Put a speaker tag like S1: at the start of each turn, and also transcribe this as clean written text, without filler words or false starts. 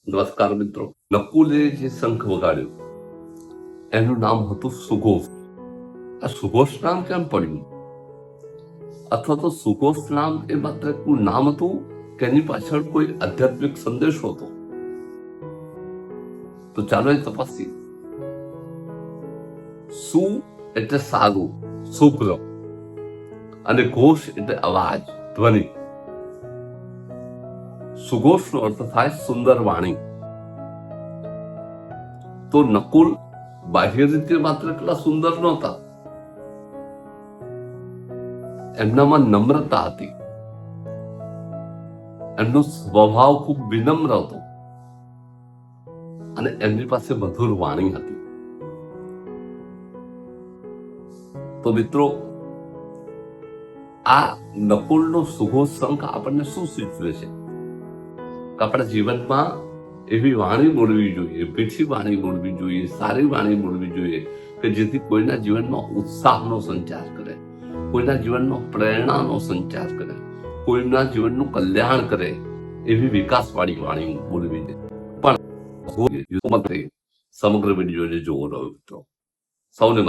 S1: નમસ્કાર મિત્રો. નકુલે જે શંખ વગાડ્યો એનું નામ હતું સુઘોષ. આ સુઘોષ નામ કેમ પડ્યું? અથવા તો સુઘોષ નામ એ માત્ર એક નામ હતું કે એની પાછળ કોઈ આધ્યાત્મિક સંદેશો હતો? તો ચાલો એ તપાસીએ. સુ એટલે સારું, શુભ્ર, અને ઘોષ એટલે અવાજ, ધ્વનિ. સુઘોષનો અર્થ થાય સુંદર વાણી. તો નકુલ બાહ્ય રીતે માત્ર એટલા સુંદર નહોતા, એમનામાં નમ્રતા હતી, એમનો સ્વભાવ ખૂબ વિનમ્ર હતો અને એમની પાસે મધુર વાણી હતી. તો મિત્રો, આ નકુલનો સુઘોષ શંખ આપણને શું સૂચવે છે? આપણા જીવનમાં એવી વાણી બોલવી જોઈએ, મીઠી વાણી બોલવી જોઈએ, સારી વાણી બોલવી જોઈએ કે જેથી કોઈના જીવનમાં ઉત્સાહનો સંચાર કરે, કોઈના જીવનમાં પ્રેરણાનો સંચાર કરે, કોઈના જીવનનું કલ્યાણ કરે, એવી વિકાસવાળી વાણી બોલવી જોઈએ. પણ સમગ્ર વિડીયોને જોવો રહ્યો મિત્રો. સૌને